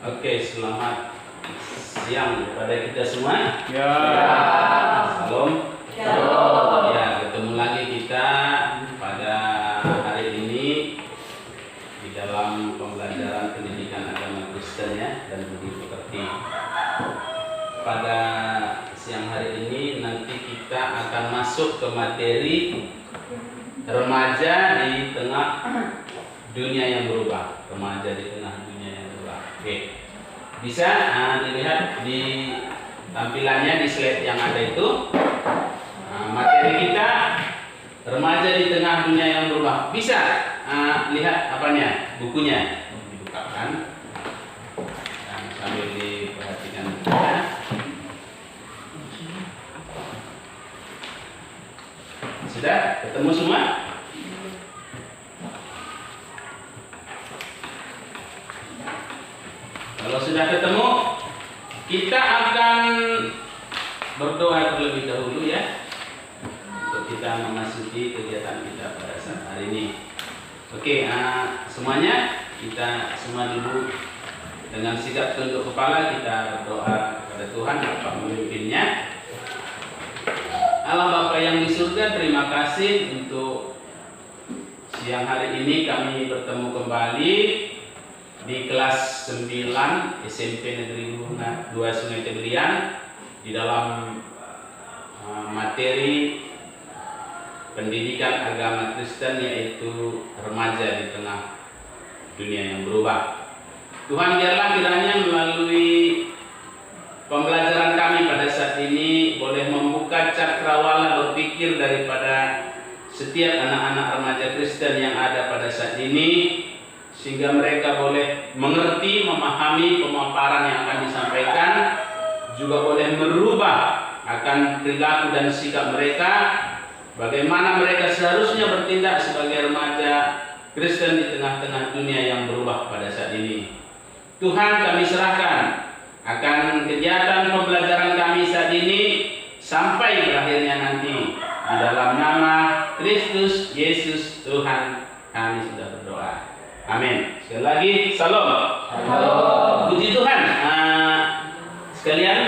Oke, selamat siang kepada kita semua. Ya. Salam. Shalom. Ya, ketemu lagi kita pada hari ini di dalam pembelajaran pendidikan agama Kristen ya, dan budi pekerti. Pada siang hari ini nanti kita akan masuk ke materi remaja di tengah dunia yang berubah. Remaja di tengah dunia yang berubah. Oke. Bisa dilihat di tampilannya di slide yang ada itu. Materi kita remaja di tengah dunia yang berubah. Bisa lihat apanya? Bukunya dibukakan dan sambil diperhatikan ya. Sudah ketemu semua? Kalau sudah ketemu, kita akan berdoa terlebih dahulu ya, untuk kita memasuki kegiatan kita pada saat hari ini. Oke, semuanya kita semua dulu dengan sikap tunduk kepala kita berdoa kepada Tuhan Bapa memimpinnya. Allah Bapa yang di surga, terima kasih untuk siang hari ini kami bertemu kembali di kelas 9 SMP Negeri 2 Sungai Tebrian di dalam materi pendidikan agama Kristen, yaitu remaja di tengah dunia yang berubah. Tuhan, biarlah kiranya melalui pembelajaran kami pada saat ini boleh membuka cakrawala berpikir daripada setiap anak-anak remaja Kristen yang ada pada saat ini, sehingga mereka boleh mengerti, memahami pemaparan yang akan disampaikan, juga boleh merubah akan perilaku dan sikap mereka, bagaimana mereka seharusnya bertindak sebagai remaja Kristen di tengah-tengah dunia yang berubah pada saat ini. Tuhan, kami serahkan akan kegiatan pembelajaran kami saat ini sampai berakhirnya nanti. Di dalam nama Kristus Yesus Tuhan kami sudah berdoa. Amin. Sekali lagi, salam. Shalom. Puji Tuhan. Sekalian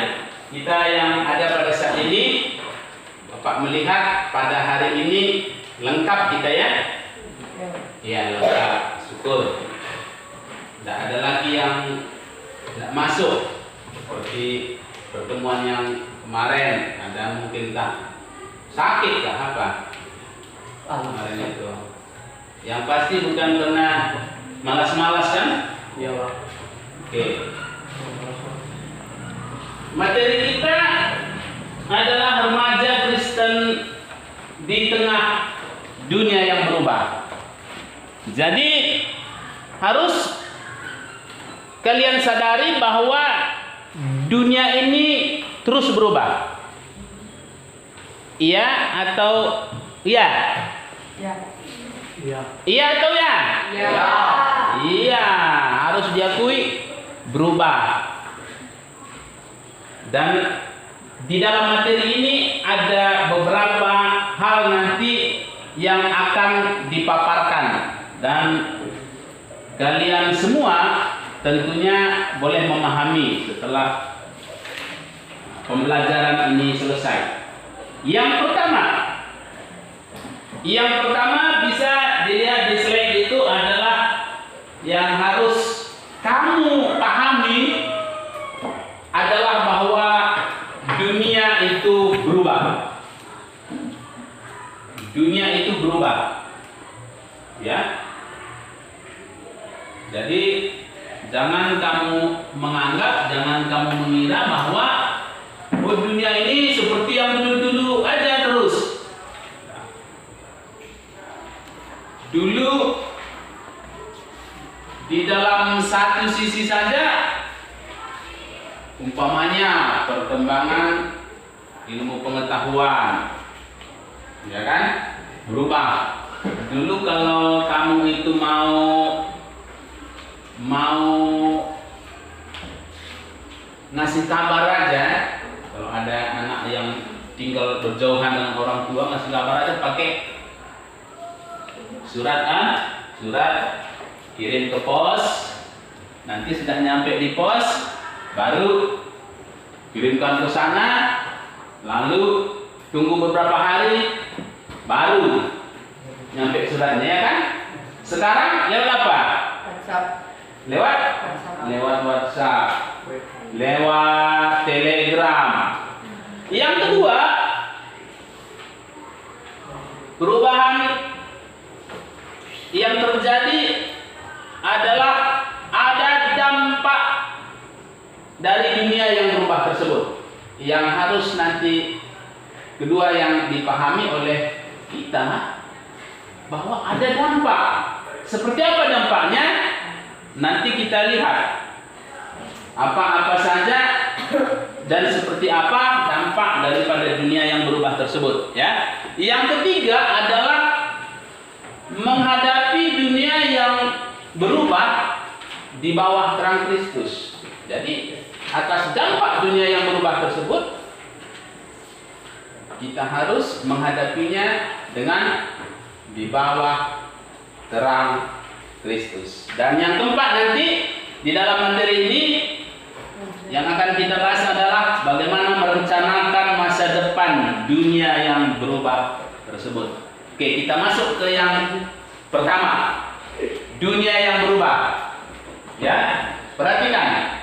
kita yang ada pada saat ini, Bapak melihat pada hari ini lengkap kita ya? Ya, lengkap. Syukur. Tidak ada lagi yang tidak masuk seperti pertemuan yang kemarin. Ada mungkin tak sakit kah apa? Kemarin itu. Yang pasti bukan karena malas-malas kan? Iya, Pak. Oke. Materi kita adalah remaja Kristen di tengah dunia yang berubah. Jadi harus kalian sadari bahwa dunia ini terus berubah. Iya atau iya? Ya. Iya. Iya atau ya? Ya. Iya, harus diakui berubah. Dan di dalam materi ini ada beberapa hal nanti yang akan dipaparkan, dan kalian semua tentunya boleh memahami setelah pembelajaran ini selesai. Yang pertama bisa dilihat di slide itu adalah yang harus kamu pahami adalah bahwa dunia itu berubah. Dunia itu berubah. Ya. Jadi jangan kamu menganggap, jangan kamu mengira bahwa dunia ini seperti yang dulu-dulu aja terus. Dulu di dalam satu sisi saja, umpamanya perkembangan ilmu pengetahuan, ya kan, berubah. Dulu kalau kamu itu mau ngasih kabar aja, kalau ada anak yang tinggal berjauhan dengan orang tua, ngasih kabar aja pakai surat kirim ke pos, Nanti sudah nyampe di pos, baru kirimkan ke sana, lalu tunggu beberapa hari, baru nyampe suratnya, ya kan? Sekarang lewat apa? WhatsApp. Lewat WhatsApp, lewat Telegram. Yang kedua, perubahan yang terjadi adalah ada dampak dari dunia yang berubah tersebut, yang harus nanti kedua yang dipahami oleh kita, bahwa ada dampak. Seperti apa dampaknya? Nanti kita lihat apa-apa saja dan seperti apa dampak daripada dunia yang berubah tersebut, ya. Yang ketiga adalah menghadapi dunia yang berubah di bawah terang Kristus. Jadi atas dampak dunia yang berubah tersebut, kita harus menghadapinya dengan di bawah terang Kristus. Dan yang keempat nanti di dalam materi ini yang akan kita bahas adalah bagaimana merencanakan masa depan dunia yang berubah tersebut. Oke, kita masuk ke yang pertama, dunia yang berubah. Ya, perhatikan.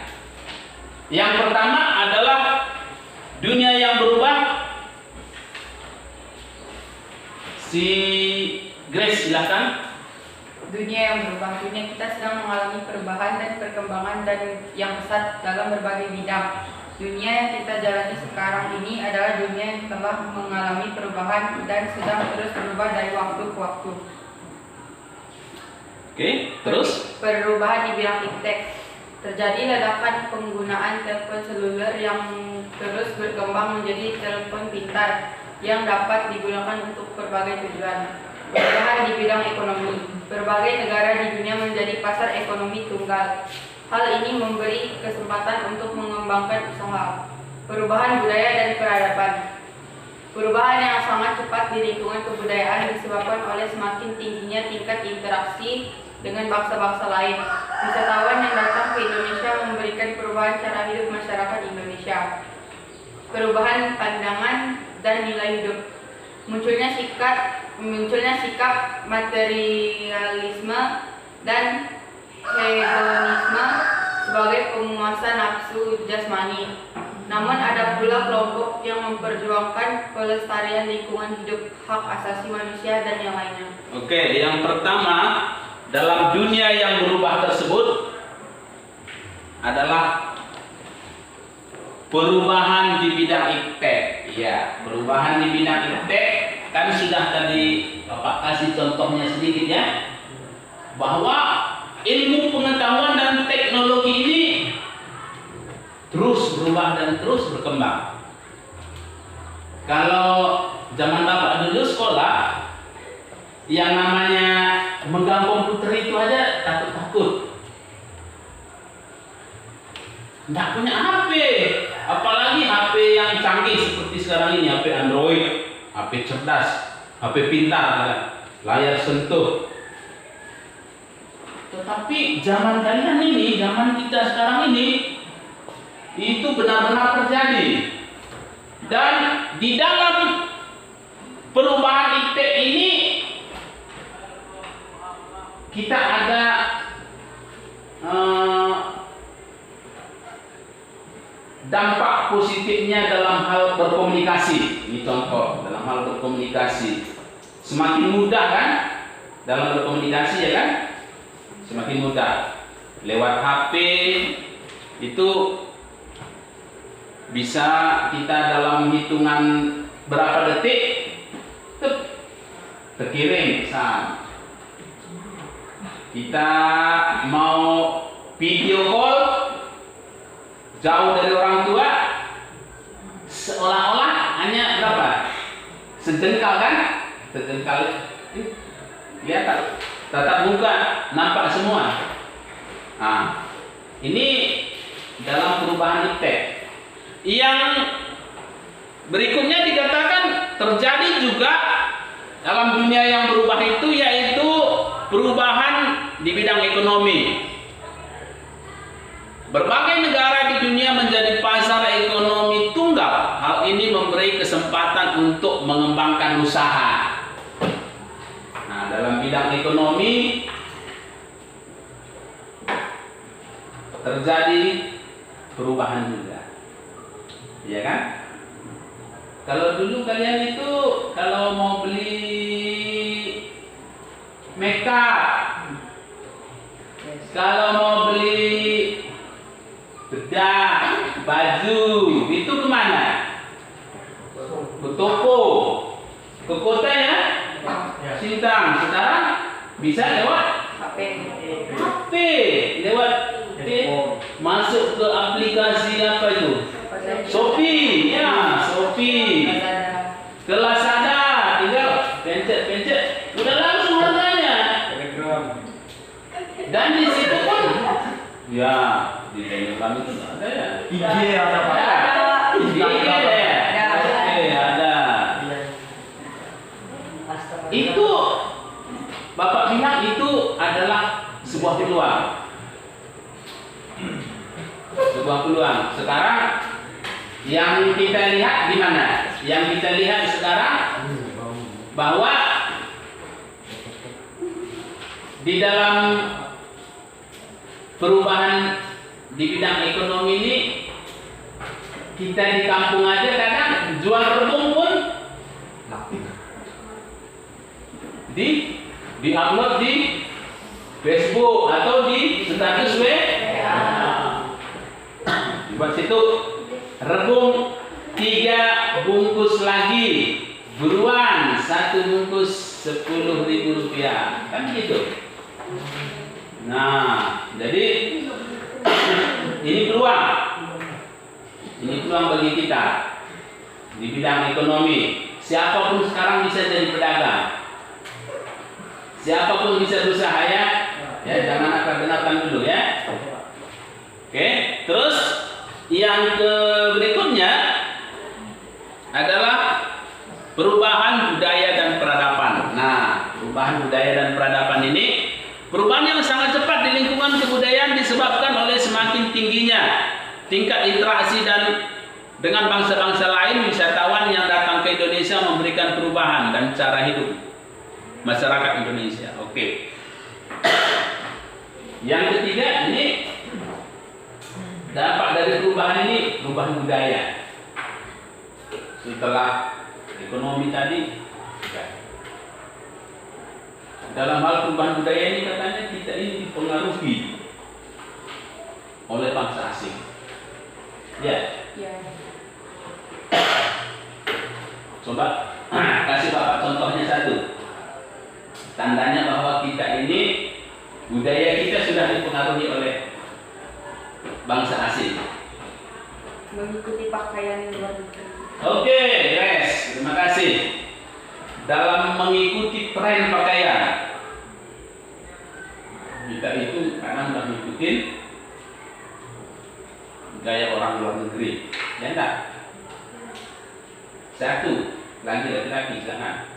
Yang pertama adalah dunia yang berubah. Si Grace silakan. Dunia yang berubah. Dunia kita sedang mengalami perubahan dan perkembangan dan yang pesat dalam berbagai bidang. Dunia yang kita jalani sekarang ini adalah dunia yang telah mengalami perubahan dan sedang terus berubah dari waktu ke waktu. Oke, terus? Perubahan di bidang iptek. Terjadi ledakan penggunaan telepon seluler yang terus berkembang menjadi telepon pintar yang dapat digunakan untuk berbagai tujuan. Perubahan di bidang ekonomi. Berbagai negara di dunia menjadi pasar ekonomi tunggal. Hal ini memberi kesempatan untuk mengembangkan usaha. Perubahan budaya dan peradaban. Perubahan yang sangat cepat di lingkungan kebudayaan disebabkan oleh semakin tingginya tingkat interaksi dengan bangsa-bangsa lain. Wisatawan yang datang ke Indonesia memberikan perubahan cara hidup masyarakat Indonesia. Perubahan pandangan dan nilai hidup. Munculnya sikap materialisme dan hedonisme sebagai pemuasan nafsu jasmani. Namun ada pula kelompok yang memperjuangkan pelestarian lingkungan hidup, hak asasi manusia dan yang lainnya. Oke, yang pertama dalam dunia yang berubah tersebut adalah perubahan di bidang iptek. Ya, perubahan di bidang iptek kan sudah tadi Bapak kasih contohnya sedikit, ya, bahwa ilmu pengetahuan dan teknologi ini terus berubah dan terus berkembang. Kalau zaman Bapak dulu sekolah, yang namanya megang komputer itu aja takut-takut. Nggak punya HP, apalagi HP yang canggih seperti sekarang ini, HP Android, HP cerdas, HP pintar, layar sentuh. Tetapi zaman kalian ini, zaman kita sekarang ini, itu benar-benar terjadi. Dan di dalam perubahan iptek ini kita ada dampak positifnya dalam hal berkomunikasi. Ini contoh dalam hal berkomunikasi. Semakin mudah kan dalam berkomunikasi, ya kan? Semakin mudah. Lewat HP itu bisa kita dalam hitungan berapa detik terkirim pesan. Kita mau video call jauh dari orang tua, seolah-olah hanya berapa? Sejengkal kan? Sejengkal. Lihat, tatap muka, nampak semua. Nah, ini dalam perubahan iptek. Yang berikutnya dikatakan terjadi juga dalam dunia yang berubah itu, yaitu perubahan di bidang ekonomi. Berbagai negara di dunia menjadi pasar ekonomi tunggal. Hal ini memberi kesempatan untuk mengembangkan usaha. Nah, dalam bidang ekonomi terjadi perubahan juga. Iya kan? Kalau dulu kalian itu kalau mau beli makeup, kalau mau beli bedak, baju, itu kemana? Ke toko, ke kota ya? Sintang. Sekarang bisa lewat HP, lewat masuk ke aplikasi apa itu? Shopee, ya Shopee. Ke Lazada, tinggal pencet, udah langsung harganya. Dan di situ pun, ya di Telegram itu ada ya. IG ada Pak. IG ya. Ada. Itu Bapak bilang itu adalah sebuah peluang. Sebuah peluang. Sekarang yang kita lihat di mana? Yang kita lihat sekarang bahwa di dalam perubahan di bidang ekonomi ini, kita di kampung aja kadang jual rebung pun di-upload di Facebook atau di status WA. Buat situ rebung 3 bungkus lagi, buruan 1 bungkus Rp10.000, kan gitu. Nah, jadi ini peluang bagi kita di bidang ekonomi. Siapapun sekarang bisa jadi pedagang. Siapapun bisa berusaha ya. Jangan akal-akalan dulu ya. Oke, terus yang berikutnya adalah perubahan budaya dan peradaban. Nah, perubahan budaya dan peradaban ini perubahan yang sangat cepat di lingkungan kebudayaan disebabkan oleh semakin tingginya tingkat interaksi dan dengan bangsa-bangsa lain. Wisatawan yang datang ke Indonesia memberikan perubahan dan cara hidup masyarakat Indonesia. Oke. Yang ketiga, ini dampak dari perubahan ini, perubahan budaya. Setelah ekonomi tadi, dalam hal perubahan budaya ini katanya kita ini dipengaruhi oleh bangsa asing. Ya. Coba kasih Bapak contohnya satu. Tandanya bahwa kita ini, budaya kita sudah dipengaruhi oleh bangsa asing. Mengikuti pakaian luar negeri. Oke, Res, terima kasih. Dalam mengikuti tren pakaian, kita itu kadang sudah ngikutin gaya orang luar negeri, ya enggak? Satu lagi laki-laki, silakan.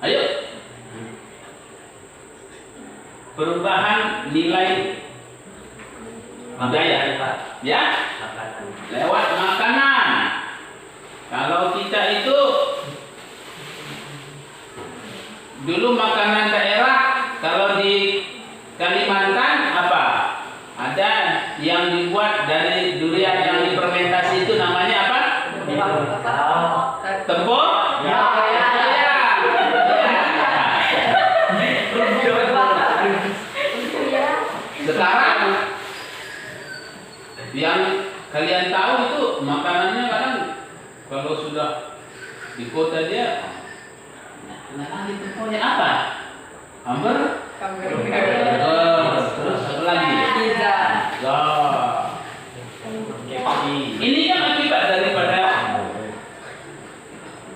Ayo. Perubahan nilai budaya, ya, lewat makanan. Kalau kita itu dulu makanan daerah, kalau di Kalimantan apa? Ada yang dibuat dari durian yang difermentasi, itu namanya apa? Tempur? Ya. Sekarang yang kalian tahu itu makanannya kadang kalau sudah di kota dia, nah tempurnya apa? Hamburger? Terus apa lagi? Pizza. Ini kan akibat daripada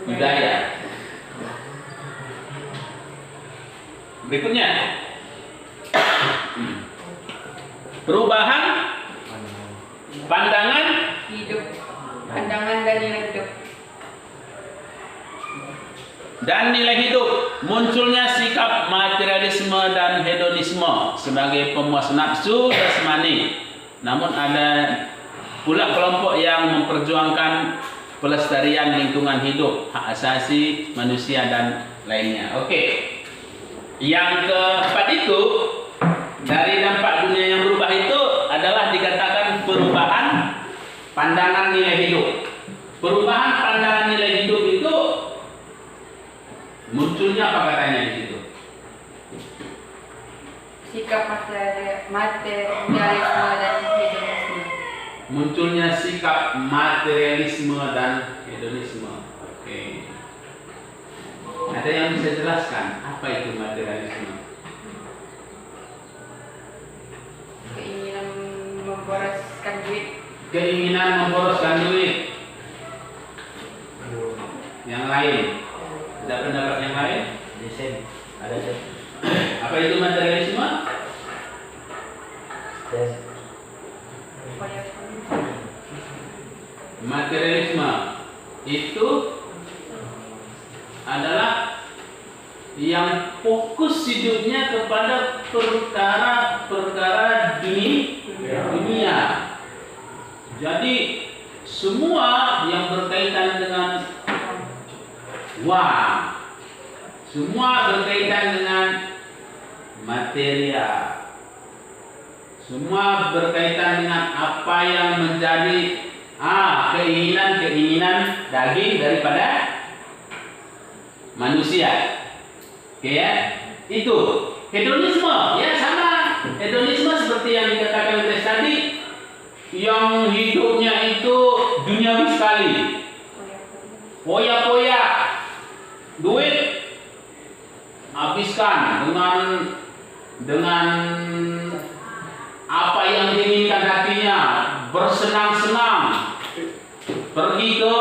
budaya. Berikutnya, perubahan pandangan Hidup. Pandangan dan nilai hidup. dan nilai hidup. Munculnya sikap materialisme dan hedonisme sebagai pemuas nafsu jasmani. Namun ada pula kelompok yang memperjuangkan pelestarian lingkungan hidup, hak asasi manusia dan lainnya. Oke. Yang keempat itu, dari dampak dunia yang berubah itu adalah dikatakan perubahan pandangan nilai hidup. Perubahan pandangan nilai hidup itu munculnya apa katanya di situ? Sikap materialisme dan hedonisme. Munculnya sikap materialisme dan hedonisme. Oke. Ada yang bisa jelaskan apa itu materialisme? Keinginan memboroskan duit. Keinginan memboroskan duit. Yang lain? Ada pendapat yang lain? Desain ada sih. Apa itu materialisme? Materialisme itu adalah yang fokus hidupnya kepada perkara-perkara dunia. Jadi semua yang berkaitan dengan uang, semua berkaitan dengan material, semua berkaitan dengan apa yang menjadi keinginan daging daripada manusia. Oke ya, itu hedonisme ya, sama. Hedonisme seperti yang dikatakan oleh tadi, yang hidupnya itu duniawi sekali, poya-poya, duit habiskan dengan apa yang diinginkan hatinya, bersenang-senang, pergi ke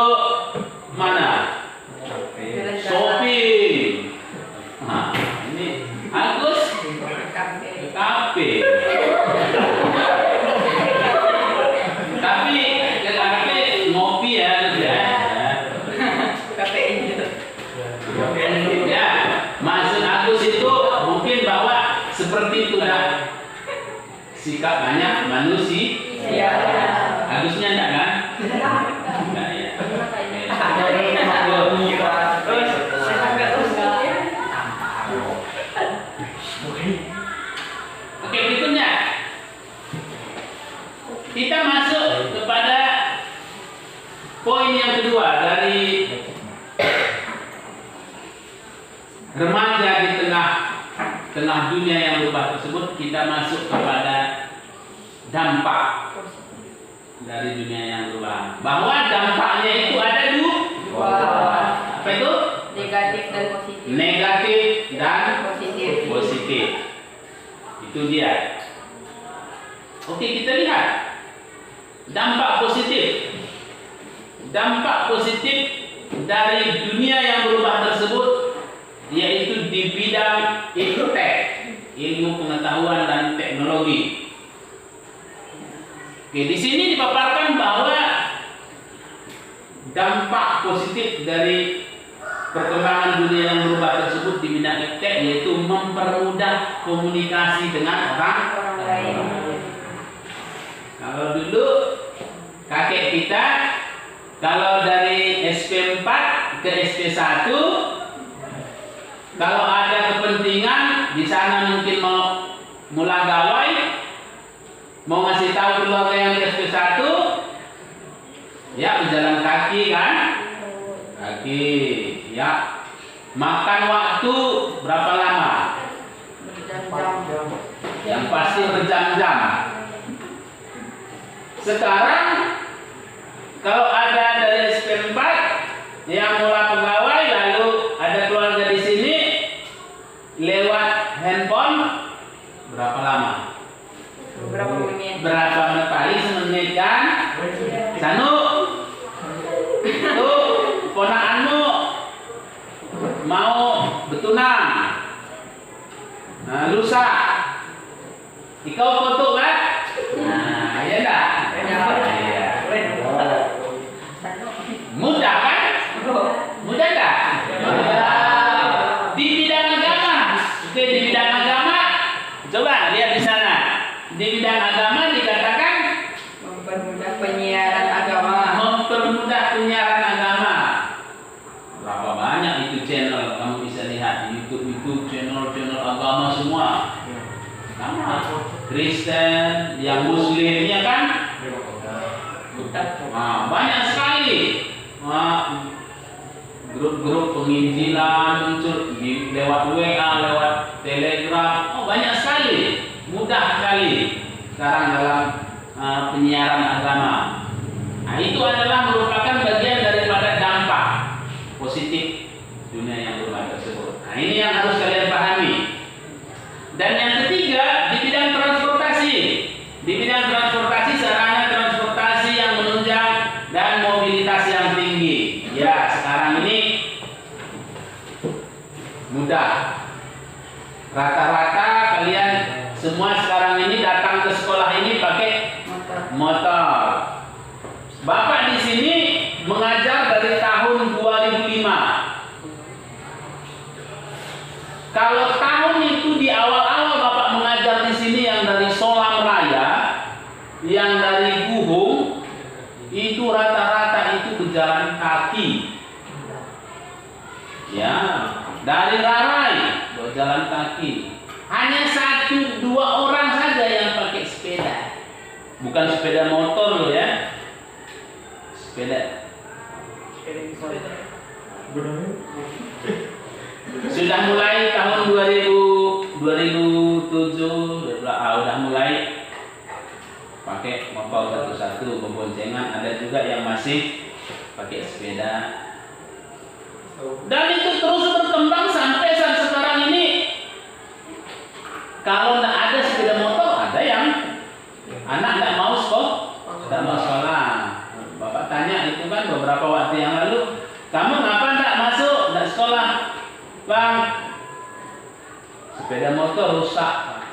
mana? Shopping. Nah, ini Agus ke kafe. Tapi ke kafe ngopi ya, Kafe itu. ya. Maksud Agus itu mungkin bahwa seperti itu dah sikap banyak manusia. Iya. Agusnya enggak kan? Enggak ya. Oke, berikutnya kita masuk kepada poin yang kedua dari remaja di tengah dunia yang berubah tersebut. Kita masuk kepada dampak dari dunia yang berubah, bahwa dampaknya itu ada dua. Apa itu? Negatif dan positif. Negatif dan Positif. Itu dia. Oke, kita lihat dampak positif. Dampak positif dari dunia yang berubah tersebut yaitu di bidang ilmu pengetahuan dan teknologi. Oke, di sini dipaparkan bahwa dampak positif dari perkembangan dunia yang berubah tersebut di bidang iptek yaitu mempermudah komunikasi dengan orang lain. Kalau dulu kakek kita, kalau dari SP4 ke SP1, kalau ada kepentingan di sana mungkin mau mulai gawai, mau ngasih tahu keluarga yang di SP1, ya berjalan kaki kan? Kaki, ya. Makan waktu berapa lama? Berjam-jam. Yang pasti berjam-jam. Sekarang kalau ada dari SP4 yang mulai pegawai lalu ada keluarga di sini lewat handphone berapa lama? Beberapa menit. Berapa menit, paling semenit kan? Sanu, tuh ponakanmu mau betunang, nah lusa, ikau foto kan? Nah, ya enggak? Iya. Mudah kan? Mudah enggak? Mudah. di bidang agama dikatakan mempermudah penyiaran agama. mempermudah penyiaran agama. Berapa banyak itu channel kamu bisa lihat di YouTube channel agama semua. Sama Kristen, yang Muslim, ya kan? Banyak sekali grup-grup penginjilan muncul lewat WA, lewat Telegram. Banyak sekali, mudah sekali sekarang dalam penyiaran agama. Nah, itu adalah merupakan bagian daripada dampak positif dunia yang berubah tersebut. Nah, ini yang harus kalian pahami. Dan yang ketiga, di bidang transportasi. Di bidang transportasi, sarana transportasi yang menunjang dan mobilitas yang tinggi. Ya, sekarang ini mudah. Rata-rata kalian semua sekarang ini datang ke sekolah ini pakai motor. Bapak di sini mengajar dari tahun 2005. Kalau tahun itu di awal-awal Bapak mengajar di sini yang dari Solam Raya, yang dari Guhung, itu rata-rata itu berjalan kaki. Ya, dari Rarai berjalan kaki. Hanya 1-2 orang saja yang pakai sepeda. Bukan sepeda motor loh ya. Sepeda. Sudah mulai tahun 2007 udah mulai pakai motor satu-satu berboncengan. Ada juga yang masih pakai sepeda. Dan itu terus berkembang sampai saat sekarang ini. Kalau tidak ada sepeda motor, ada yang anak tidak mau sekolah. Bapak tanya itu kan beberapa waktu yang lalu, kamu ngapa tidak masuk, tidak sekolah? Bang, sepeda motor rusak.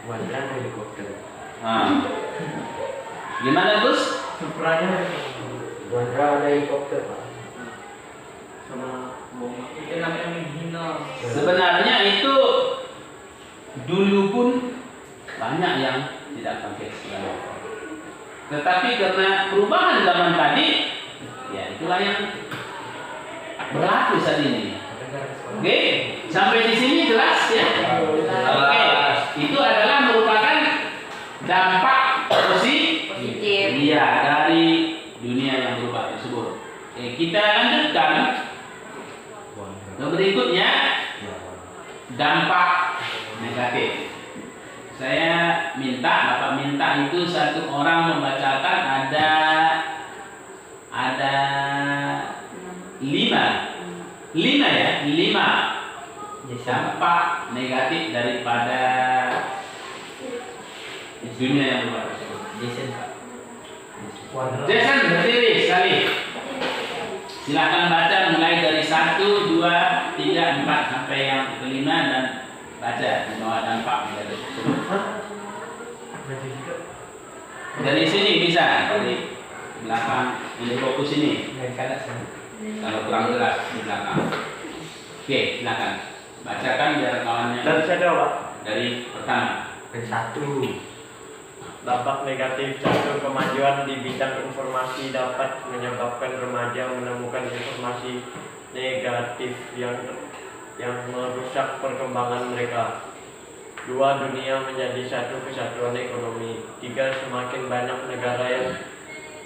Wajan helikopter. Gimana Gus? Supranya Wandra ada helikopter Pak. Sama itu namanya menghina. Sebenarnya itu dulu pun banyak yang tidak pakai sepeda motor. Tetapi karena perubahan zaman tadi, ya itulah yang berlaku saat ini. Oke, sampai di sini jelas ya. Oke, itu adalah merupakan dampak positif. Iya, dari dunia yang berubah tersebut. Oke, kita lanjutkan ke berikutnya, dampak negatif. Saya Bapak minta itu satu orang membacakan ada 5 dampak negatif daripada dunia yang berubah tersebut. Jason berdiri sekali. Silakan baca mulai dari 1, 2, 3, 4 sampai yang kelima dan baca bahwa dampak negatif tersebut. Dari sini bisa, dari belakang ini fokus ini. Kalau kurang jelas di belakang. Oke, silakan bacakan biar kawannya. Dan saya jawab. Dari pertama. Dampak negatif. 1. Kemajuan di bidang informasi dapat menyebabkan remaja menemukan informasi negatif yang merusak perkembangan mereka. 2. Dunia menjadi satu kesatuan ekonomi. 3. Semakin banyak negara yang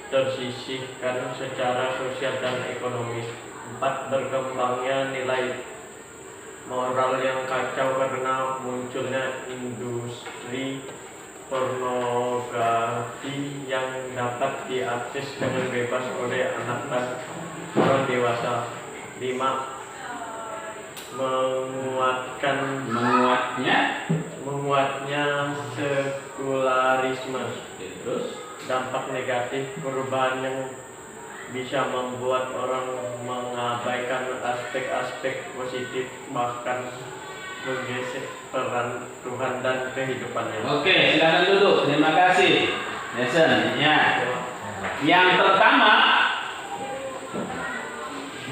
tersisihkan secara sosial dan ekonomis. 4. Berkembangnya nilai moral yang kacau karena munculnya industri pornografi yang dapat diakses dengan bebas oleh anak dan orang dewasa. 5. Menguatnya sekularisme. Terus Dampak negatif perubahan yang bisa membuat orang mengabaikan aspek-aspek positif, bahkan menggeser peran Tuhan dan kehidupannya. oke, silakan duduk. Terima kasih. Jason, ya. Yang pertama,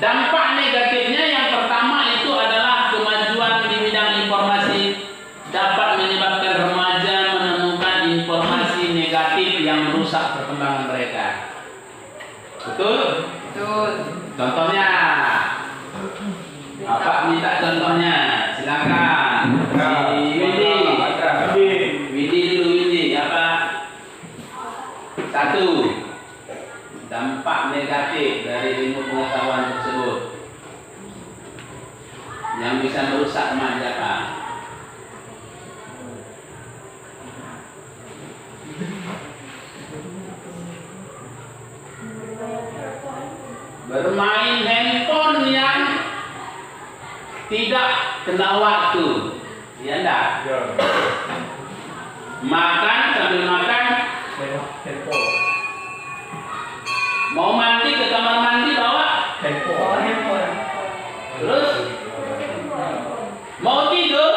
dampak negatifnya yang pertama itu adalah kemajuan di bidang informasi dapat menyebabkan minta contohnya. Silakan. Si Widi dulu Widi. Apa? 1. Dampak negatif dari ilmu pengetahuan tersebut yang bisa merusak remaja apa? Bermain handphone yang tidak kena waktu, ya enggak? Makan sambil makan, mau mandi ke kamar mandi bawa handphone. terus mau tidur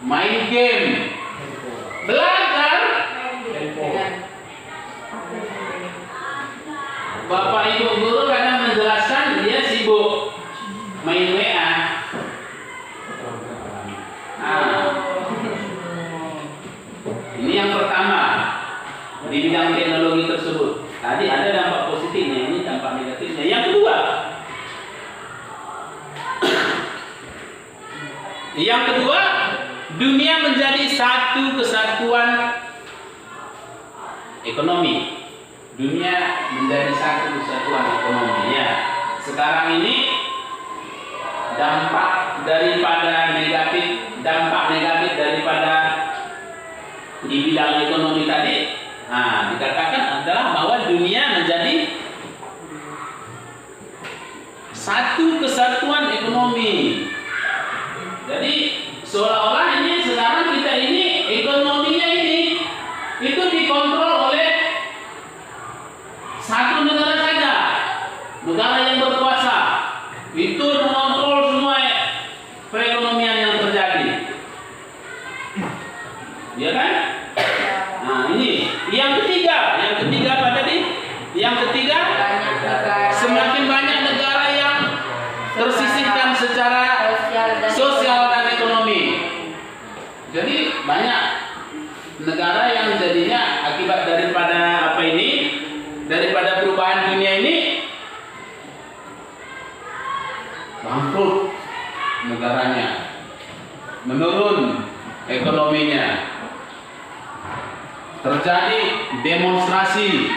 main game, belajar bapak ibu guru kadang menjelaskan dia sibuk main WA. Ini yang pertama di bidang teknologi tersebut. Tadi ada dampak positifnya, ini dampak negatifnya. Yang kedua, dunia menjadi satu kesatuan ekonomi. Dunia menjadi satu kesatuan ekonomi. Ya, sekarang ini dampak negatif daripada di bidang ekonomi tadi, dikatakan adalah bahwa dunia menjadi satu kesatuan ekonomi. Jadi seolah-olah ini sekarang kita ini ekonominya ini itu dikontrol oleh satu negara saja, negara yang berkuasa itu mengontrol semua perekonomian yang terjadi, ya kan? Nah ini yang ketiga apa tadi? Yang ketiga, semakin banyak negara yang tersisihkan secara sosial dan ekonomi. Jadi banyak negara yang jadinya akibat daripada daripada perubahan dunia ini bangkrut negaranya, menurun ekonominya, terjadi demonstrasi,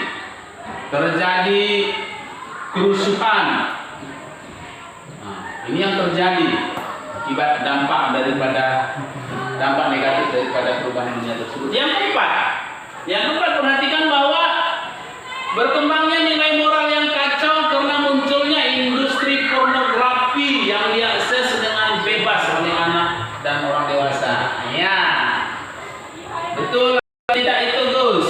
terjadi kerusuhan. Ini yang terjadi akibat dampak negatif daripada perubahan dunia tersebut. Yang keempat, perhatikan bahwa berkembangnya nilai moral yang kacau karena munculnya industri pornografi yang diakses dengan bebas oleh anak dan orang dewasa. Ya, betul tidak itu Gus?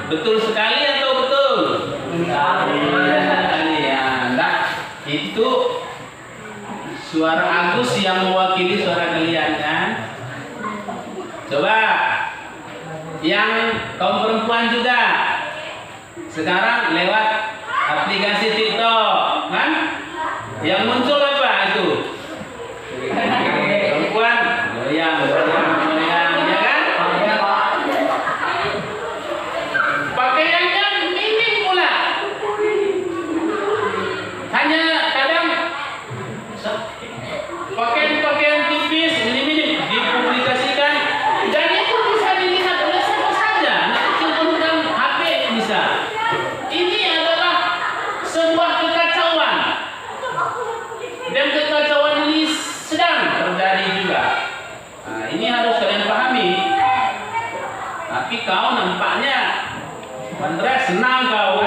Betul sekali atau betul? Itu suara Agus yang mewakili suara kalian kan? Coba yang kaum perempuan juga sekarang lewat aplikasi TikTok kan? Yang muncul apa itu? Perempuan goyang, ya kan? Pakaiannya minim pula. Hanya kadang pakaian tipis, minim dipublikasikan, dan itu bisa dilihat oleh siapa saja, anak kecil pun dengan HP bisa. Ini adalah sebuah kekacauan, dan kekacauan ini sedang terjadi juga. Nah, ini harus kalian pahami. Tapi kau nampaknya Andrea senang kau.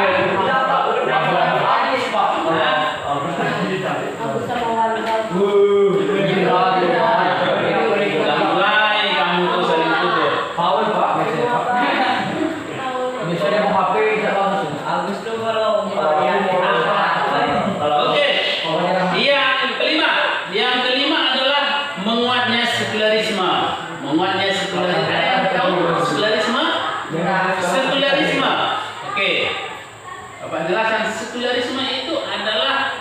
Yang kelima adalah menguatnya sekularisme. Sekularisme. Oke. Bapak jelaskan, sekularisme itu adalah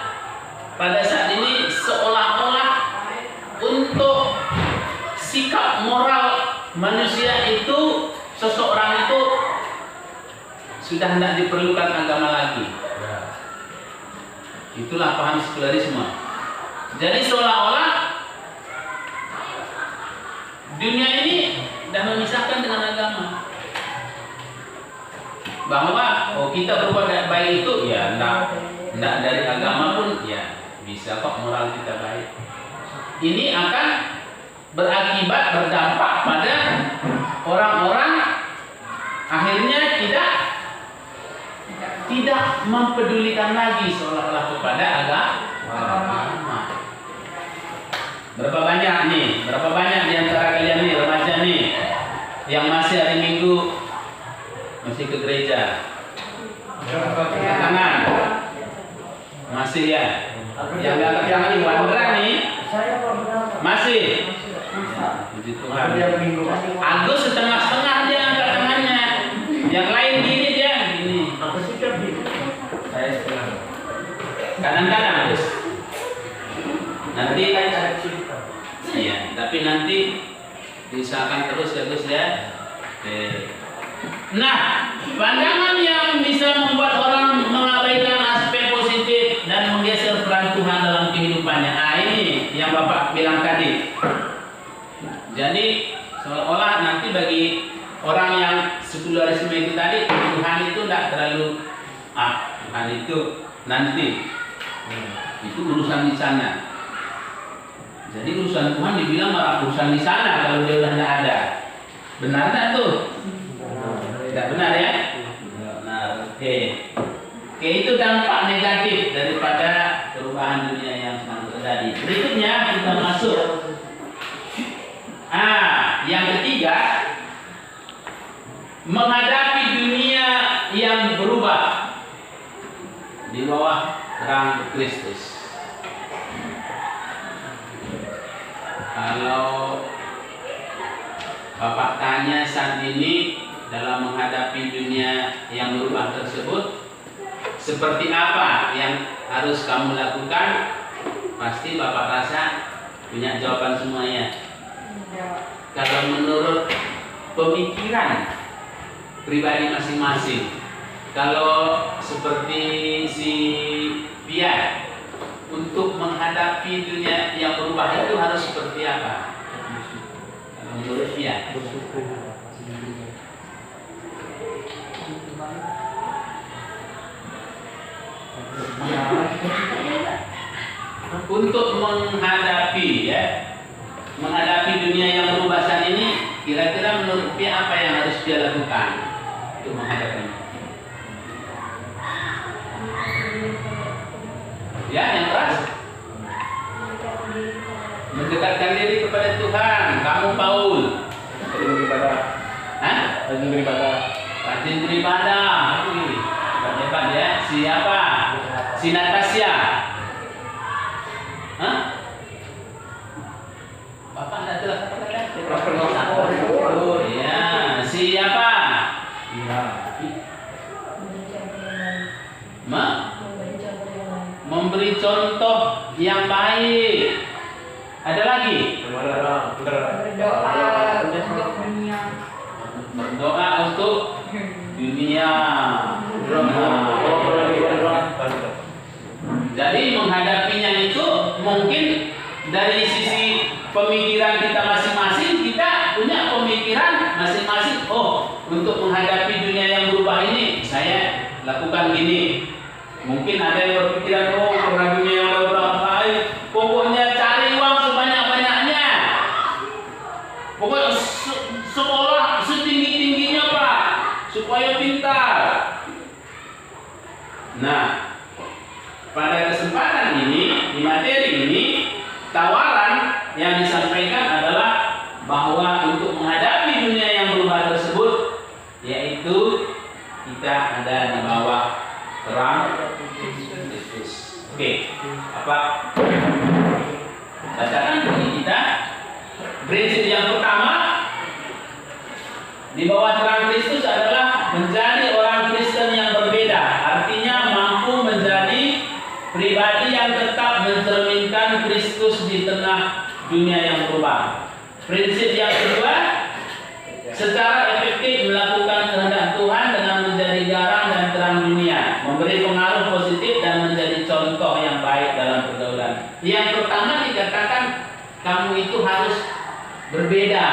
pada saat ini seolah-olah untuk sikap moral manusia itu, seseorang itu sudah tidak diperlukan agama lagi. Itulah paham sekularisme. Jadi seolah-olah dunia ini sudah memisahkan dengan agama. Bahwa kita berbuat baik itu ya tidak dari agama pun ya bisa kok moral kita baik. Ini akan berakibat berdampak pada orang-orang akhirnya tidak mempedulikan lagi seolah-olah kepada agama. Berapa banyak di antara kalian nih remaja nih yang masih hari Minggu masih ke gereja? Tangan. Masih ya. Yang angkat tangan Wandra nih. Masih. Puji Tuhan. Agus setengah-setengah dia angkat tangannya. Yang lain gini dia, gini. Saya setengah. Kadang-kadang Agus. Nanti iya, tapi nanti diusahakan terus ya Gus ya. Nah, pandangan yang bisa membuat orang mengabaikan aspek positif dan menggeser peran Tuhan dalam kehidupannya. Nah, ini yang Bapak bilang tadi. Jadi seolah-olah nanti bagi orang yang sekularisme itu tadi, Tuhan itu tidak terlalu Tuhan itu nanti itu urusan di sana. Jadi urusan Tuhan dibilang malah urusan di sana kalau dia udah tidak ada. Benar tak tuh? Tidak benar ya? Benar. Oke, itu dampak negatif daripada perubahan dunia yang sedang terjadi. Berikutnya kita masuk. Yang ketiga, menghadapi dunia yang berubah di bawah terang Kristus. Kalau Bapak tanya saat ini dalam menghadapi dunia yang berubah tersebut, seperti apa yang harus kamu lakukan? Pasti Bapak rasa punya jawaban semuanya. Kalau menurut pemikiran pribadi masing-masing, kalau seperti si Pia, untuk menghadapi dunia yang berubah itu harus seperti apa? Kalau menurut Pia, untuk menghadapi dunia yang berubah saat ini, kira-kira menurut Pia apa yang harus dia lakukan untuk menghadapinya? Ya, yang keras. Mendekatkan diri kepada Tuhan. Kamu Paul. Rajin beribadah. Rajin beribadah. Rajin beribadah. Hebat ya. Siapa? Si Natasha. Bapak tidak jelas apa? Oh iya. Siapa? Iya. Memberi contoh yang baik. Ada lagi? Berdoa untuk dunia. Berdoa untuk dunia. Jadi menghadapinya itu mungkin dari sisi pemikiran kita masing-masing, kita punya pemikiran masing-masing. Oh, untuk menghadapi dunia yang berubah ini saya lakukan gini. Mungkin ada yang berpikiran, oh karena dunia yang berubah, pokoknya cari uang sebanyak-banyaknya. Pokoknya sekolah setinggi-tingginya Pak, supaya pintar. Nah, pada kesempatan ini, di materi ini, tawaran yang disampaikan adalah bahwa untuk menghadapi dunia yang berubah tersebut, yaitu kita ada di bawah terang Kristus. Oke, apa? Bacakan bagi kita. Prinsip yang pertama di bawah terang Kristus adalah menjadi orang Kristen yang berbeda. Artinya mampu menjadi pribadi yang tetap mencerminkan Kristus di tengah dunia yang berubah. Prinsip yang kedua, secara efektif melakukan kehendak Tuhan dengan menjadi garam itu harus berbeda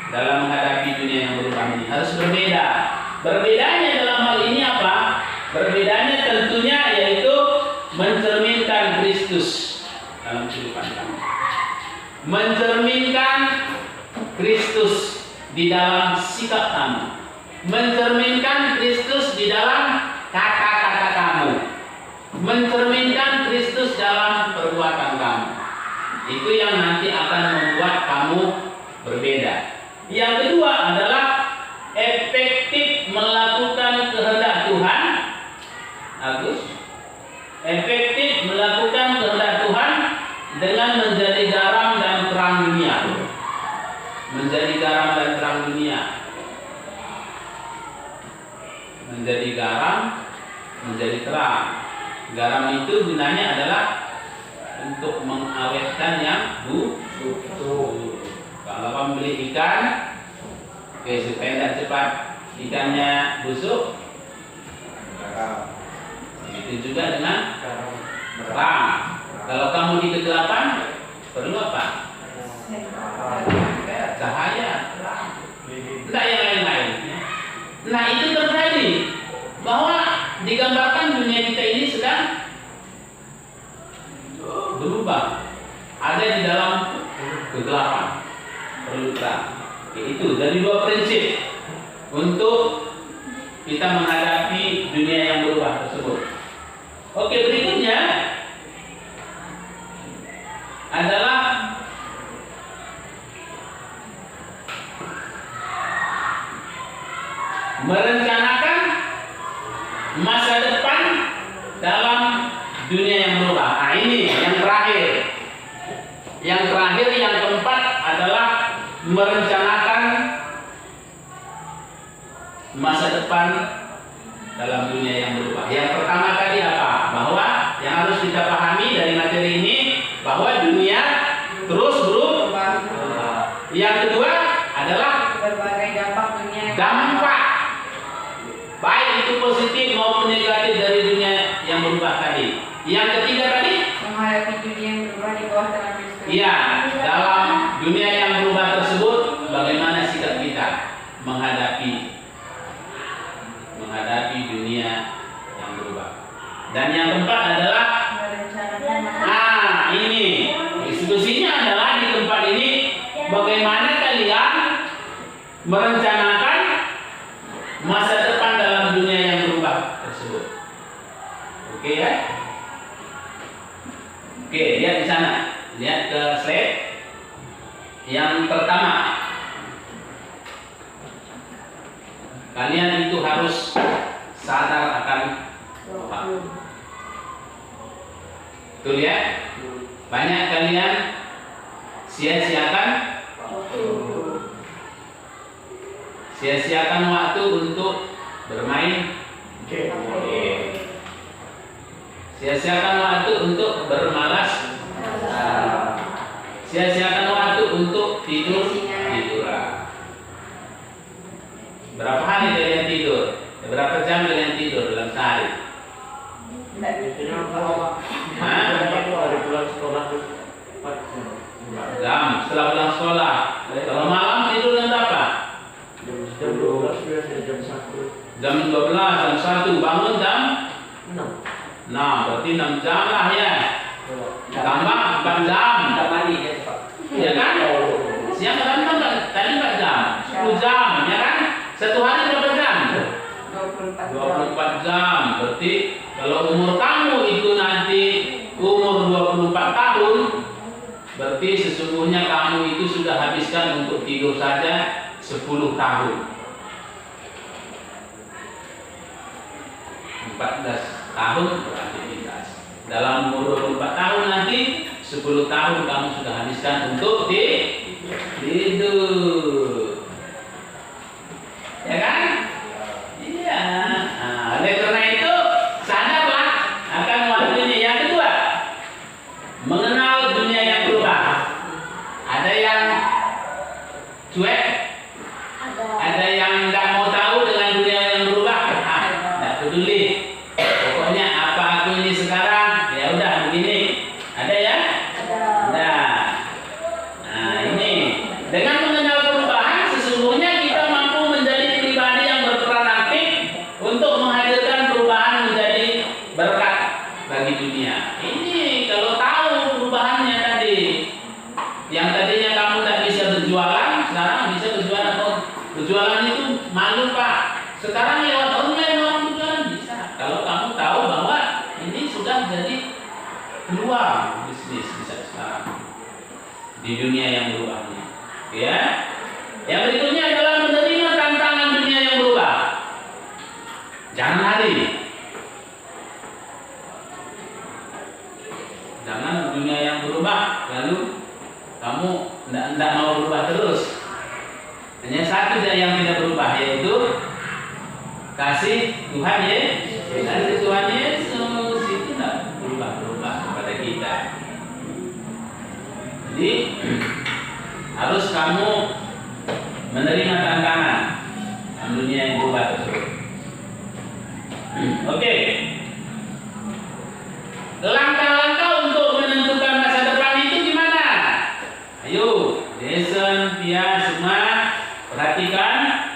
dalam menghadapi dunia yang berubah ini. Harus berbeda. Berbedanya dalam hal ini apa? Berbedanya tentunya yaitu mencerminkan Kristus dalam kehidupan kami. Mencerminkan Kristus di dalam sikap kamu. Mencerminkan Kristus di dalam kata-kata kamu. Mencerminkan Kristus dalam perbuatan kamu. Itu yang nanti akan membuat kamu berbeda. Yang kedua adalah efektif melakukan kehendak Tuhan. Agus, efektif melakukan kehendak Tuhan dengan menjadi garam dan terang dunia. Menjadi garam dan terang dunia. Menjadi garam, menjadi terang. Garam itu gunanya adalah untuk mengawetkan yang busuk. Kalau kamu beli ikan, supaya tidak cepat ikannya busuk, itu juga dengan terang. Kalau kamu di kegelapan, perlu apa? Cahaya, terang. Tidak yang lain-lain. Nah itu terjadi bahwa digambarkan dunia kita ini sedang berubah. Ada di dalam kegelapan, perlu terang. Itu dari dua prinsip untuk kita menghadapi dunia yang berubah tersebut. Oke, berikutnya adalah merencanakan masa depan dalam dunia yang berubah. Nah, ini yang terakhir. Yang terakhir, yang keempat adalah merencanakan masa depan dalam dunia yang berubah. Yang pertama tadi apa? Bahwa yang harus kita pahami dari materi ini bahwa dunia terus berubah. Yang kedua adalah berbagai dampak dunia. Dampak baik itu positif maupun negatif dari dunia yang berubah tadi. Yang ketiga tadi menghadapi dunia yang berubah di bawah terang Kristus. iya, dalam dunia yang berubah tersebut bagaimana sikap kita menghadapi dunia yang berubah. Dan yang keempat adalah ini diskusinya adalah di tempat ini bagaimana kalian merencanakan masa depan dalam dunia yang berubah tersebut. Oke ya? Oke, lihat di sana. Lihat ke slide. Yang pertama, kalian itu harus sadar akan Tuhan. Betul ya? Banyak kalian sia-siakan waktu untuk bermain game. Sia-siakan waktu untuk bermalas. Sia-siakan waktu untuk tiduran. Berapa hari kalian tidur? Berapa jam kalian tidur dalam sehari? Hari pulang sekolah 4 jam setelah pulang sekolah. Kalau malam tidur jam berapa? Jam 12, jam 1. Jam 12, jam 1. Bangun jam 6. Nah, berarti 6 jam lah ya. Tambah 4 jam. Ya kan? Siang tadi 4 jam. 10 jam, ya kan? Satu hari berapa jam? 24 jam. Berarti kalau umur kamu itu nanti umur 24 tahun, berarti sesungguhnya kamu itu sudah habiskan untuk tidur saja 10 tahun. 14 tahun beraktivitas. Dalam umur 24 tahun nanti 10 tahun kamu sudah habiskan untuk tidur. Ya kan? Iya. Nah, oleh karena itu sadarlah akan waktunya. Yang kedua, mengenal dunia yang berubah. Ada yang cuek, ada yang nggak mau tahu dengan dunia yang berubah. Nggak peduli. Pokoknya apa aku ini sekarang, ya udah begini. Ada ya? Ada. malu Pak. Sekarang lewat online orang jualan bisa. Kalau kamu tahu bahwa ini sudah jadi peluang bisnis bisa sekarang di dunia yang berubah ini. Ya. Yang berikutnya adalah menerima tantangan dunia yang berubah. Jangan lari. Jangan dunia yang berubah lalu kamu tidak mau berubah terus. Hanya satu saja yang tidak berubah, yaitu kasih Tuhan Yesus. Kasih Tuhan Yesus itu tidak berubah kepada kita. Jadi harus kamu menerima tantangan dalam dunia yang berubah tersebut. Oke. Langkah-langkah untuk menentukan masa depan itu gimana? Ayo, Jason, Pia, semua perhatikan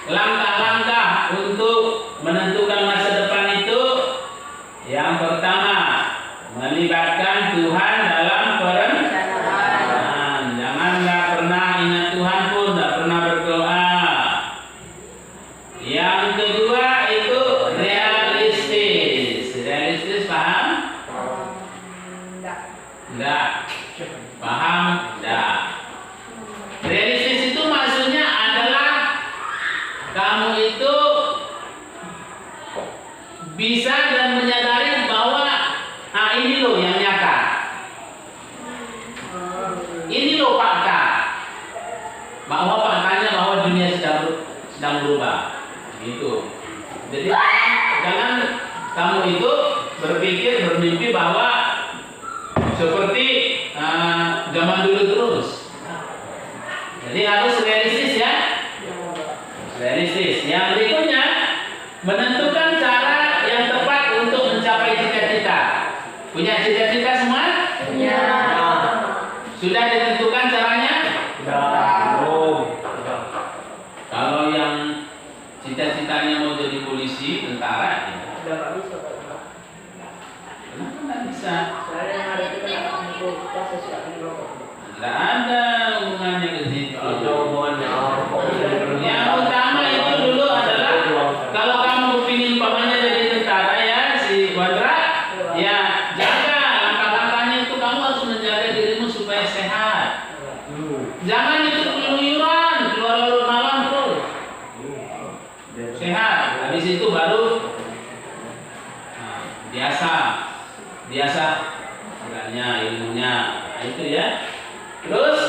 langkah-langkah untuk menentukan masa depan itu. Yang pertama, melibatkan Tuhan dalam perencanaan. Jangan nggak pernah ingat Tuhan pun nggak pernah berdoa. Yang kedua itu realistis. Realistis paham? Enggak. Paham? Enggak. Realistis itu maksudnya adalah kamu itu bisa dan menyadari bahwa ini loh yang nyata. Ini loh fakta. Bahwa faktanya bahwa dunia sedang berubah. Gitu. Jadi jangan kamu itu berpikir bermimpi bahwa seperti zaman dulu terus. Jadi harus realistis ya. Realistis. Yang berikutnya menentukan cara yang tepat untuk mencapai cita-cita. Punya cita-cita semua? Ya. Sudah ditentukan caranya? Belum. Kalau yang cita-citanya mau jadi polisi, tentara, ya. Udah nggak bisa Pak. Kenapa nggak bisa? Soalnya yang ada itu kan untuk proses yang rokok. Nggak ada hubungannya ke situ. Ada hubungannya apa? Yang utama itu dulu adalah kalau kamu ingin pamannya jadi tentara ya si Wandra, ya jaga langkah-langkahnya itu kamu harus menjaga dirimu supaya sehat. Jangan itu keluyuran keluar larut malam terus. Sehat. Habis itu baru biasa agaknya ilmunya itu ya. Terus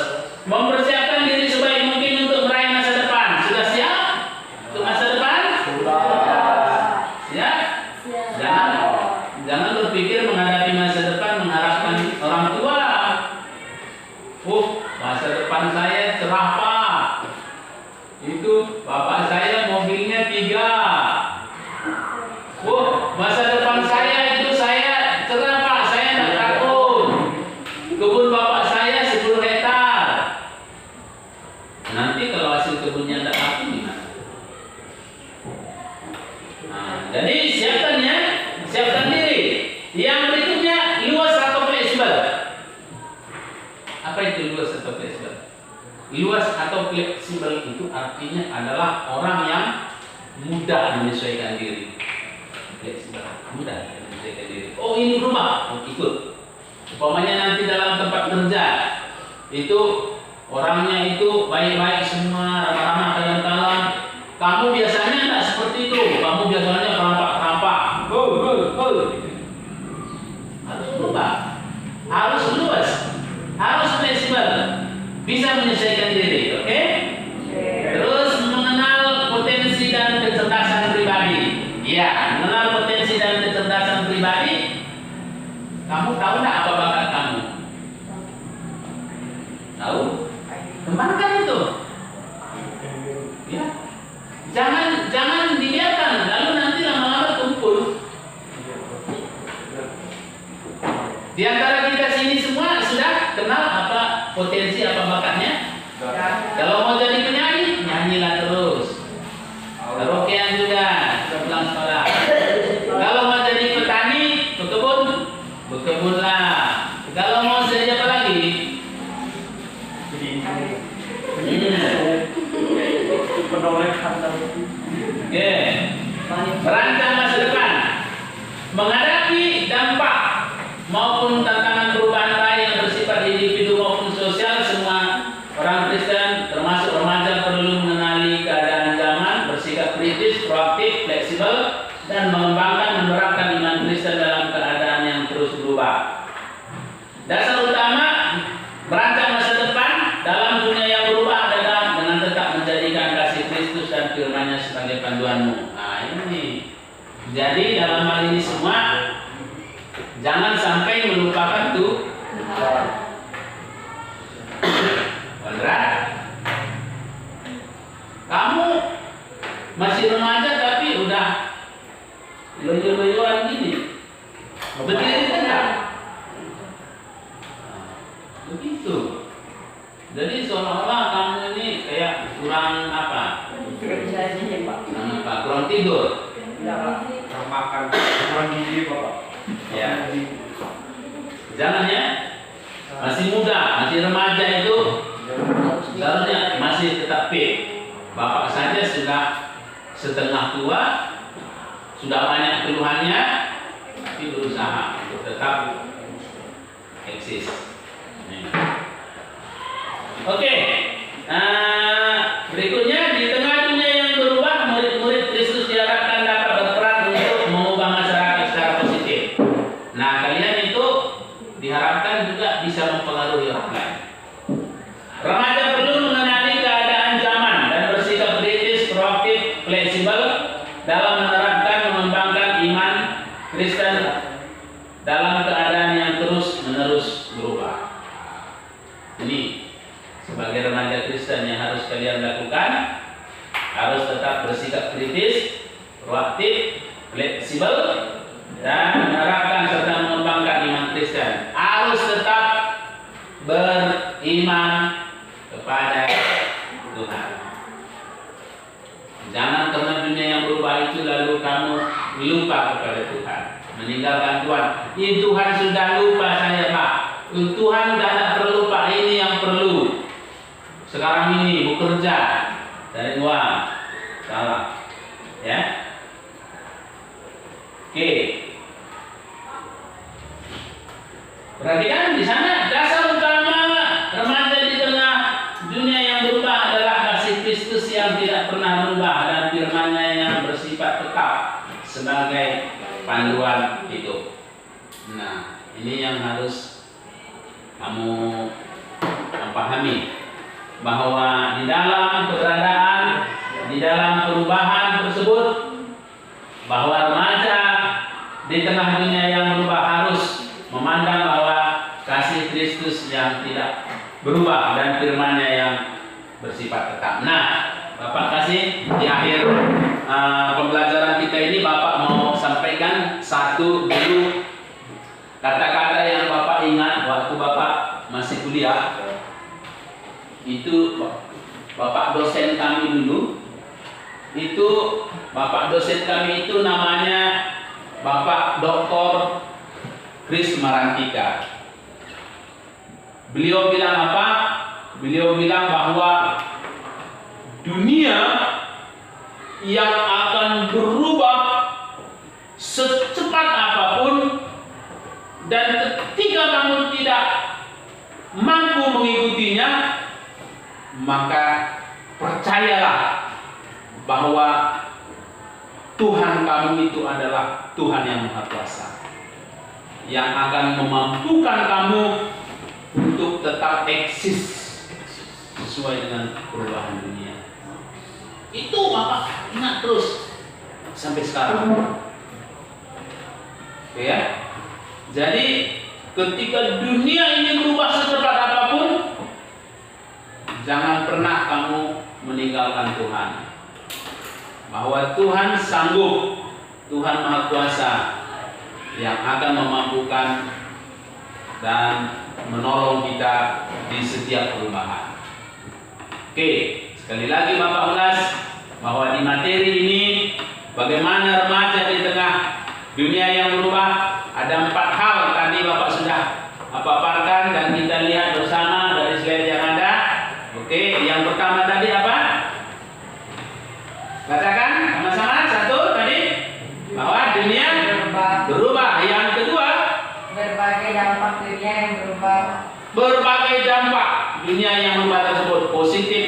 mempersiapkan diri sebaik mungkin untuk meraih masa depan. Sudah siap untuk masa depan? Siap? Jangan berpikir menghadapi masa depan mengharapkan orang tua. Masa depan saya cerah Pak. Itu bapak saya mobilnya 3. Masa depan saya itu saya cerah Pak. Saya tidak takut. Kebun bapak saya 10 hektar. Nanti kalau hasil kebunnya tidak laku gimana? Jadi siapkan diri. Yang berikutnya luas atau fleksibel. Apa itu luas atau fleksibel? Luas atau fleksibel itu artinya adalah orang yang mudah menyesuaikan diri. Fleksibel, mudah menyesuaikan diri. Oh ini rumah, ikut. Umpamanya nanti dalam tempat kerja itu orangnya itu baik-baik semua, ramah-ramah, kalem-kalem. Kamu biasanya tidak seperti itu. Kamu biasanya kerampak-kerampak. Harus berubah. Harus luas. Harus fleksibel. Bisa menyesuaikan diri, oke? Terus mengenal potensi dan kecerdasan pribadi. Ya, mengenal potensi dan kecerdasan pribadi. Kamu tahu nggak apa bakat kamu? Tahu? Kembangkan itu. Ya. Jangan dibiarkan lalu nanti lama-lama tumpul. Di antara kita sini semua sudah kenal apa potensi apa bakatnya? Kalau mau jadi penyanyi, nyanyilah terus. Karaokean juga, pulang sekolah. Kalau mau jadi petani, berkebunlah. Kalau mau jadi apa lagi? Penoleh kandang Oke. Merancang masa depan, menghadapi dampak maupun tantangan perubahan baik yang bersifat individu maupun sosial. Semua orang Kristen termasuk remaja perlu mengenali keadaan zaman, bersikap kritis, proaktif, fleksibel, dan mengembangkan menerapkan iman Kristen dalam keadaan yang terus berubah. Dasar utama merancang masa depan dalam dunia yang berubah adalah dengan tetap menjadikan kasih Kristus dan firman-Nya sebagai panduanmu. Nah ini. Jadi dalam hal ini semua jangan sampai melupakan tuh Beneran? Kamu masih remaja tapi udah loyo-loyoan gini. Berdiri tegak. Begitu. Jadi seolah-olah kamu ini kayak kurang apa? Kurang tidur. Kurang makan, kurang gizi Bapak. Ya. Jangan ya. Masih muda, masih remaja itu seharusnya masih tetap fit. Bapak saja sudah setengah tua, sudah banyak keluhannya, tapi berusaha untuk tetap eksis. Oke. Berikutnya, di tengah dunia yang berubah, murid-murid Kristus diharapkan dapat berperan untuk mengubah masyarakat secara positif. Nah, kalian itu diharapkan juga bisa mempengaruhi orang lain. Remaja perlu mengenali keadaan zaman dan bersikap kritis, proaktif, fleksibel dalam menerapkan mengembangkan iman Kristen dalam keadaan yang terus-menerus berubah. Ini sebagai remaja Kristen yang harus kalian lakukan, harus tetap bersikap kritis, proaktif, fleksibel, dan menerapkan serta mengembangkan iman Kristen. Harus tetap beriman kepada Tuhan. Jangan karena dunia yang berubah itu lalu kamu lupa kepada Tuhan, meninggalkan Tuhan. Ini Tuhan sudah lupa saya Pak. Tuhan sudah tidak perlu Pak, ini yang perlu. Sekarang ini bekerja, cari uang. Salah. Ya. Oke. Perhatikan di sana dasar utama remaja di tengah dunia yang berubah adalah kasih Kristus yang tidak pernah berubah dan firman-Nya yang bersifat tetap sebagai panduan hidup. Nah, ini yang harus kamu pahami, bahwa di dalam keberadaan, di dalam perubahan tersebut, bahwa remaja di tengah dunia yang berubah harus memandang bahwa kasih Kristus yang tidak berubah dan firman-Nya yang bersifat tetap. Nah, Bapak kasih di akhir pembelajaran kita ini, Bapak mau sampaikan satu dulu kata-kata yang Bapak ingat waktu Bapak masih kuliah. Itu Bapak dosen kami dulu. Itu Bapak dosen kami itu namanya Bapak Dr. Kris Marantika. Beliau bilang apa? Beliau bilang bahwa dunia yang akan berubah secepat apapun, dan ketika kamu tidak mampu mengikutinya, maka percayalah bahwa Tuhan kamu itu adalah Tuhan yang Maha Kuasa, yang akan memampukan kamu untuk tetap eksis sesuai dengan perubahan dunia. Itu Bapak ingat terus sampai sekarang. Oke ya. Jadi ketika dunia ini berubah secepat apapun, jangan pernah kamu meninggalkan Tuhan. Bahwa Tuhan sanggup, Tuhan Maha Kuasa, yang akan memampukan dan menolong kita di setiap perubahan. Oke, sekali lagi Bapak ulas bahwa di materi ini bagaimana remaja di tengah dunia yang berubah, ada 4 hal tadi Bapak sudah paparkan dan kita lihat bersama dari slide yang ada. Oke, yang pertama tadi apa? Katakan sama-sama satu tadi bahwa dunia berubah. Yang kedua, berbagai dampak dunia yang berubah. berbagai dampak dunia yang berubah tersebut positif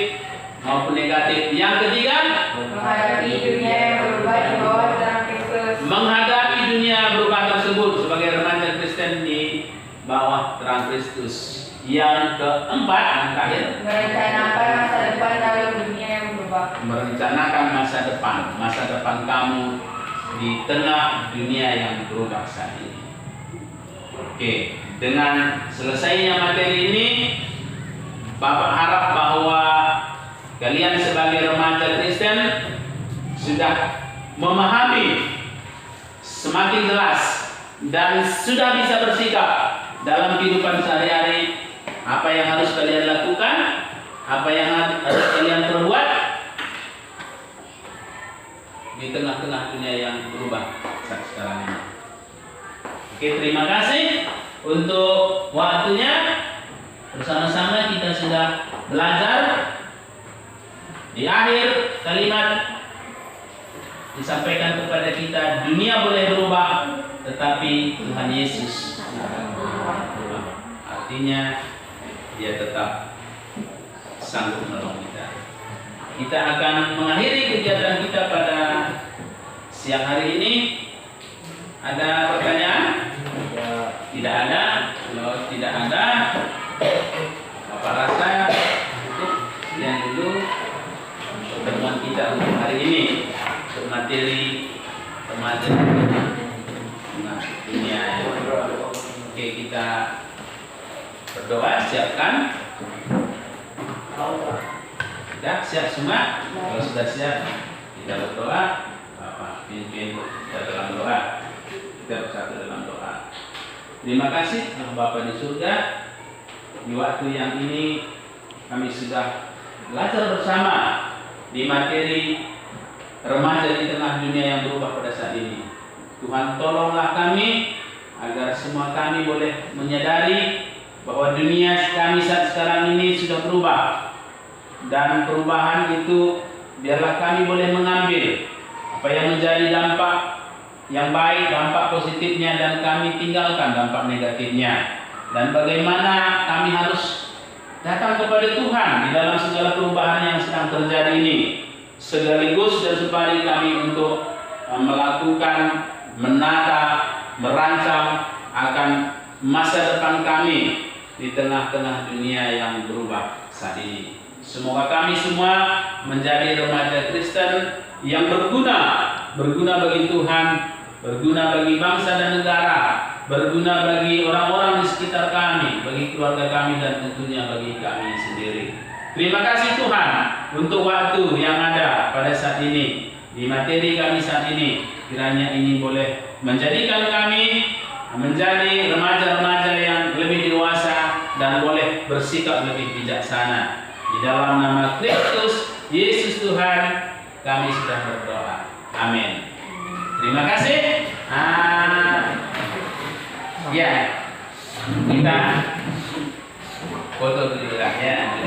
maupun negatif. Yang ketiga, Menghadapi dunia yang berubah di bawah terang Kristus. menghadapi dunia berubah tersebut sebagai remaja Kristen di bawah terang Kristus. Yang keempat dan terakhir, Merencanakan masa depan dalam dunia yang berubah. merencanakan masa depan kamu di tengah dunia yang berubah saat ini. Oke, dengan selesainya materi ini, Bapak harap bahwa kalian sebagai remaja Kristen sudah memahami semakin jelas dan sudah bisa bersikap dalam kehidupan sehari-hari apa yang harus kalian lakukan, apa yang harus kalian perbuat di tengah-tengah dunia yang berubah saat sekarang ini. Oke, terima kasih untuk waktunya. Bersama-sama kita sudah belajar. Di akhir kalimat disampaikan kepada kita, dunia boleh berubah, tetapi Tuhan Yesus berubah. Artinya dia tetap sanggup menolong kita. Kita akan mengakhiri kegiatan kita pada siang hari ini. Ada pertanyaan? Tidak ada. Kalau tidak ada, Bapak rasa cukup sekian dulu pertemuan kita untuk hari ini, untuk materi remaja dunia. Oke, kita berdoa, siapkan. Sudah siap semua? Kalau sudah siap, kita berdoa. Bapak pimpin kita dalam doa. Kita bersatu dalam doa. Terima kasih Bapak di surga. Di waktu yang ini kami sudah belajar bersama di materi remaja di tengah dunia yang berubah pada saat ini. Tuhan tolonglah kami agar semua kami boleh menyadari bahwa dunia kami saat sekarang ini sudah berubah, dan perubahan itu biarlah kami boleh mengambil apa yang menjadi dampak yang baik, dampak positifnya, dan kami tinggalkan dampak negatifnya. Dan bagaimana kami harus datang kepada Tuhan di dalam segala perubahan yang sedang terjadi ini, sekaligus dan supaya kami untuk melakukan, menata, merancang akan masa depan kami di tengah-tengah dunia yang berubah saat ini. Semoga kami semua menjadi remaja Kristen yang berguna bagi Tuhan, berguna bagi bangsa dan negara, berguna bagi orang-orang di sekitar kami, bagi keluarga kami, dan tentunya bagi kami sendiri. Terima kasih Tuhan untuk waktu yang ada pada saat ini, di materi kami saat ini. Kiranya ini boleh menjadikan kami menjadi remaja-remaja yang lebih dewasa dan boleh bersikap lebih bijaksana. Di dalam nama Kristus Yesus Tuhan kami sudah berdoa. Amin. Terima kasih. Ya, kita foto dulu lah ya.